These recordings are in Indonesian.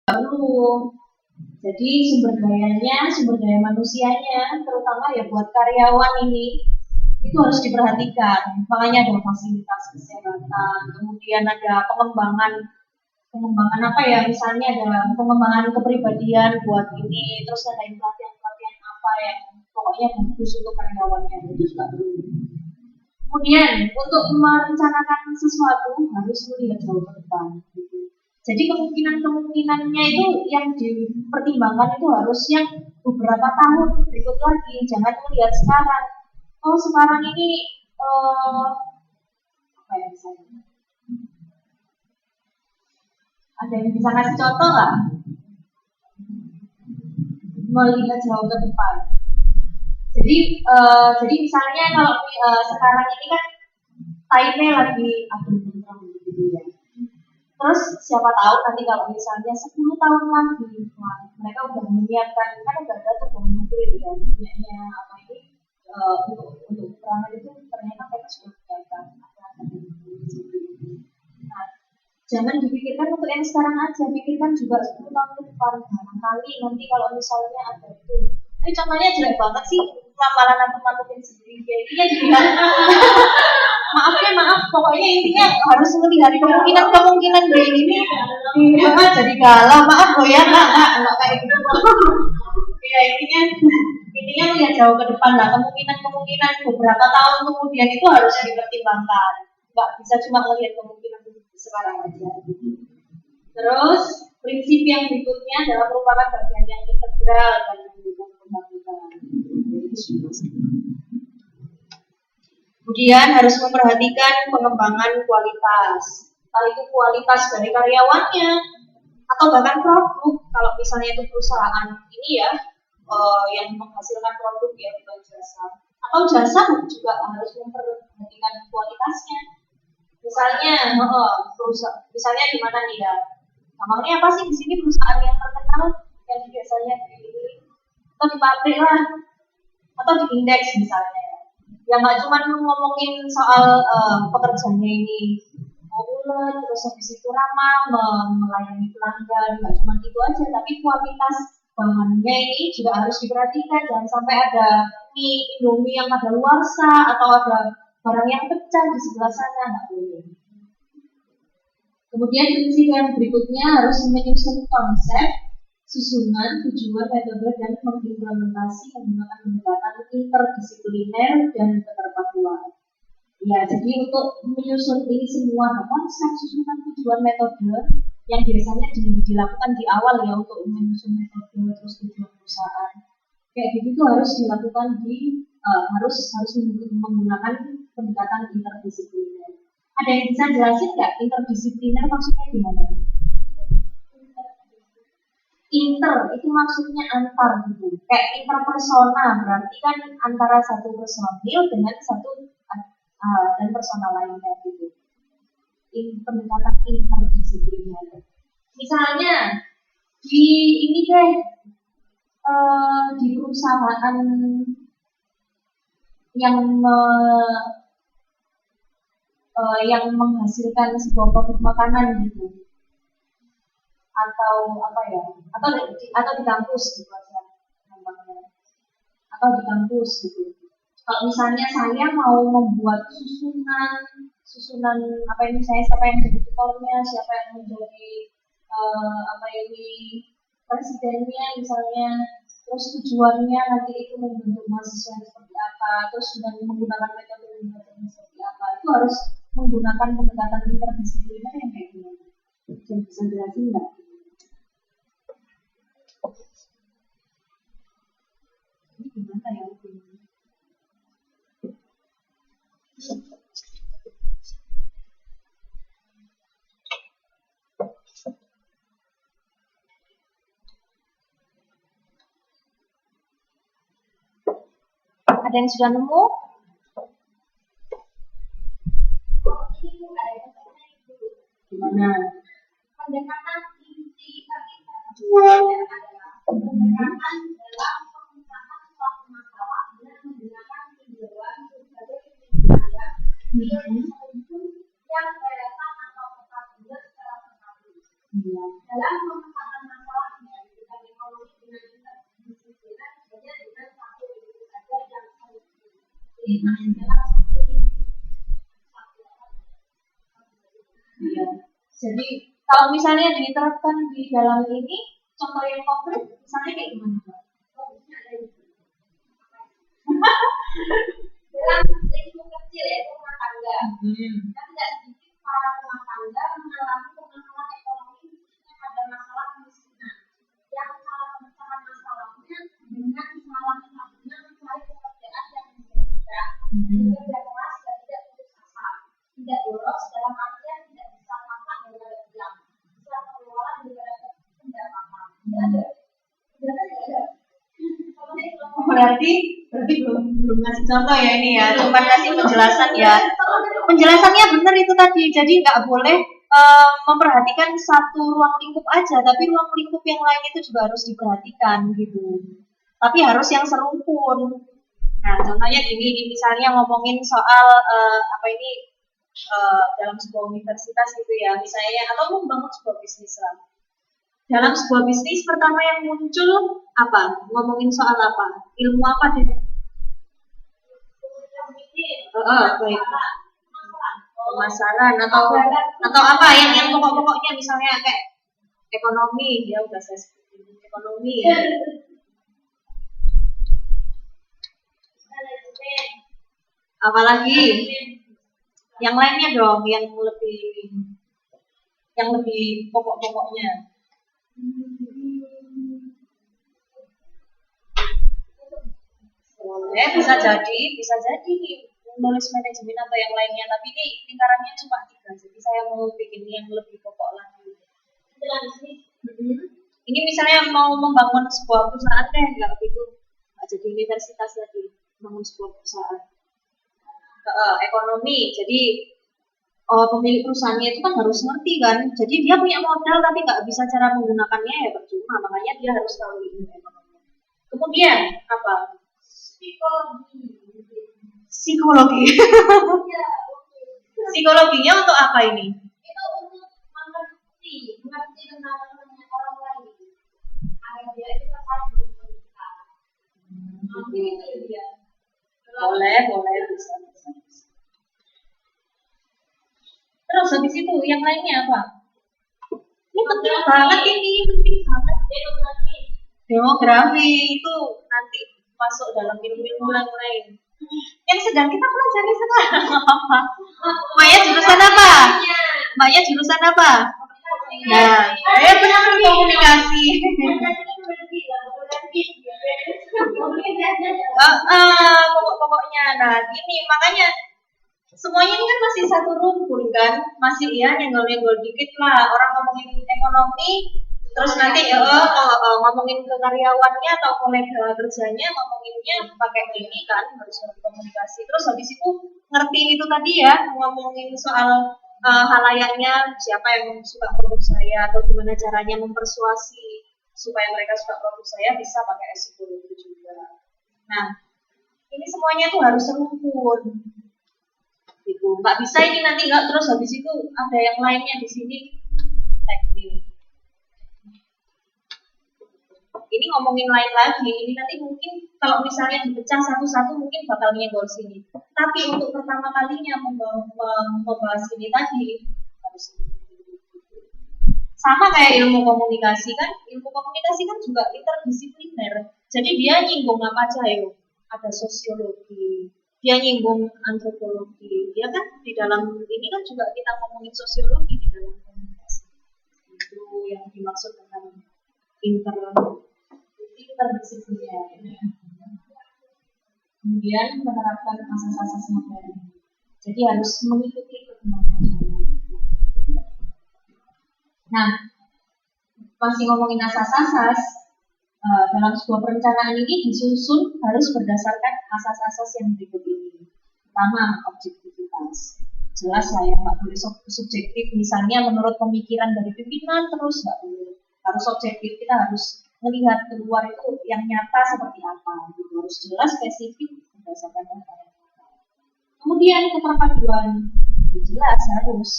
perlu. Jadi sumber daya manusianya, terutama ya buat karyawan ini, itu harus diperhatikan. Makanya ada fasilitas kesehatan, kemudian ada pengembangan apa ya, misalnya ada pengembangan kepribadian buat ini, terus ada pelatihan apa yang pokoknya bagus untuk karyawannya, itu juga perlu. Kemudian untuk merencanakan sesuatu harus melihat jauh ke depan. Gitu. Jadi kemungkinannya itu yang dipertimbangkan itu harus yang beberapa tahun berikut lagi, jangan melihat sekarang. Oh sekarang ini apa ya misalnya? Ada yang bisa kasih contoh nggak? Melihat jauh ke depan. Jadi misalnya kalau sekarang ini kan time-nya lagi tenang gitu ya. Terus siapa tahu nanti kalau misalnya 10 tahun lagi, mereka udah menyiapkan, kan udah ada tuh bom nuklir ya, punyanya apa ini untuk perangan itu ternyata mereka sudah menyiapkan Nah, jangan dipikirkan untuk yang sekarang aja, pikirkan juga 10 tahun ke depan. Barangkali nanti kalau misalnya ada itu, ini contohnya jelek banget sih, lamaran aku sendiri ya ini juga. maaf, pokoknya intinya harus melihat kemungkinan dari ini jadi galau, maaf loh ya, nggak kayak gitu. Ya intinya melihat jauh ke depan lah, kemungkinan beberapa tahun kemudian itu harus dipertimbangkan, nggak bisa cuma melihat kemungkinan sekarang aja. Terus prinsip yang berikutnya adalah merupakan bagian yang integral dan mendukung pembangunan. Kemudian harus memperhatikan pengembangan kualitas, entah itu kualitas dari karyawannya atau bahkan produk. Kalau misalnya itu perusahaan ini ya yang menghasilkan produk ya bukan jasa, atau jasa juga harus memperhatikan kualitasnya. Misalnya di mana nih ya? Namanya apa sih di sini perusahaan yang terkenal yang biasanya dipilih atau di pabrik lah, atau di indeks misalnya. Ya nggak cuma ngomongin soal pekerjaannya ini mau ulet, terus habis itu ramah, melayani pelanggan, nggak cuma itu aja, tapi kualitas bahannya ini juga harus diperhatikan. Jangan sampai ada mie Indomie yang kadaluarsa atau ada barang yang pecah di sebelah sana, nggak boleh. Kemudian prinsip yang berikutnya harus menyusun konsep, susunan, tujuan, metode, dan mengimplementasi menggunakan pendekatan interdisipliner dan keterpaduan. Ya, jadi untuk menyusun ini semua konsep, susunan, tujuan, metode yang biasanya dilakukan di awal ya untuk menyusun metode terus tujuan perusahaan. Kayak gitu tuh harus dilakukan harus menggunakan pendekatan interdisipliner. Ada yang bisa jelasin nggak interdisipliner maksudnya gimana? Inter itu maksudnya antar gitu, kayak interpersona berarti kan antara satu personil dengan dan personal lainnya gitu. Pendekatan interdisipliner. Misalnya di ini deh di perusahaan yang menghasilkan sebuah produk makanan gitu. Atau apa ya, atau di kampus gitu aja namanya, atau di kampus gitu. Kalau misalnya saya mau membuat susunan apa ini, siapa yang jadi tutornya, siapa yang menjadi presidennya misalnya, terus tujuannya nanti itu membentuk mahasiswa seperti apa, terus dengan menggunakan metode seperti apa, itu harus menggunakan pendekatan interdisipliner yang kayak gimana? Bisa jelasin nggak? Ini gimana ya? Ada yang sudah nemu? Gimana? Pendekatan inti adalah pendekatan dalam pengungkapan suatu masalah dengan menggunakan tinjauan sebagai upaya yang relevan atau tepat secara terpadu. Dalam pengungkapan masalah Iya. Jadi kalau misalnya diterapkan di dalam ini, contoh yang konkret, misalnya kayak gimana, Pak? Dalam lingkup kecil yaitu rumah tangga, kan tidak sedikit para rumah tangga mengalami permasalahan ekonomi khususnya pada masalah kemiskinan. Yang cara pemecahan masalahnya dengan salah satunya mencari pekerjaan yang menjanjikan, bekerja keras dan tidak putus asa, tidak boros dalam artian tidak bisa makan daripada diam, bisa pengeluaran daripada pendapatan. Tidak ada. Berarti belum ngasih contoh ya ini ya, cuma kasih penjelasan ya. Penjelasannya benar itu tadi, jadi nggak boleh memperhatikan satu ruang lingkup aja, tapi ruang lingkup yang lain itu juga harus diperhatikan gitu. Tapi harus yang serumpun. Nah, contohnya gini, misalnya ngomongin soal dalam sebuah universitas gitu ya, misalnya atau membangun sebuah bisnis lah. Dalam sebuah bisnis pertama yang muncul apa? Ngomongin soal apa? Ilmu apa deh? Baik. Pemasaran atau apa yang pokok-pokoknya misalnya kayak ekonomi, ya udah saya sebutin ekonomi. Apalagi yang lainnya dong, yang lebih pokok-pokoknya. Boleh, bisa jadi nulis manajemen atau yang lainnya, tapi ini lingkarannya cuma 3, jadi saya mau bikin yang lebih pokok lagi. Ini misalnya mau membangun sebuah perusahaan deh, nggak begitu, nggak jadi universitas lagi, bangun sebuah perusahaan. Ekonomi, jadi pemilik perusahaannya itu kan harus ngerti kan, jadi dia punya modal tapi nggak bisa cara menggunakannya ya percuma, makanya dia harus tahu ilmu ekonomi. Kemudian apa? Psikologi. Psikologinya untuk apa ini? Itu untuk mengerti tentang orang lain agar dia itu tertarik dengan kita. Mungkin itu dia. Boleh bisa. Terus habis itu yang lainnya apa? Ini penting banget. Demografi itu nanti masuk dalam ilmu yang lain. Yang sedang kita pelajari sekarang apa? Mbaknya jurusan apa? Nah, saya benar komunikasi. Pokoknya, nah gini makanya semuanya ini kan masih satu rumpun kan, masih ya nyenggol-nyenggol dikit lah. Orang ngomongin ekonomi, terus nanti ngomongin ke karyawannya atau kolega kerjanya, ngomonginnya pakai ini kan, harus ngerti komunikasi. Terus habis itu ngerti itu tadi ya, ngomongin soal halayaknya, siapa yang suka produk saya atau gimana caranya mempersuasi supaya mereka suka produk saya, bisa pakai psikologi juga. Nah, ini semuanya tuh harus serumpun. Gitu. Nggak bisa ini nanti nggak terus habis itu ada yang lainnya di sini teknik. Ini ngomongin lain lagi, ini nanti mungkin kalau misalnya dipecah satu-satu mungkin bakal nyenggol sini. Tapi untuk pertama kalinya membahas ini tadi harus sama kayak ilmu komunikasi kan. Ilmu komunikasi kan juga interdisipliner. Jadi dia nyinggung apa aja ya? Ada sosiologi, dia nyinggung antropologi. Dia kan di dalam ini kan juga kita ngomongin sosiologi di dalam komunikasi. Itu yang dimaksud dengan interdisipliner. Kemudian menerapkan asas-asas modern. Jadi harus mengikuti perkembangan zaman. Nah, masih ngomongin asas-asas, dalam sebuah perencanaan ini disusun harus berdasarkan asas-asas yang berikut ini. Pertama, objektivitas. Jelas lah ya, nggak boleh subjektif. Misalnya menurut pemikiran dari pimpinan terus nggak boleh. Harus objektif, kita harus melihat keluar itu yang nyata seperti apa. Gitu. Harus jelas, spesifik berdasarkan data. Kemudian keterpaduan, jelas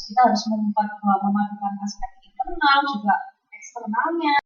kita harus memadukan aspek internal juga eksternalnya.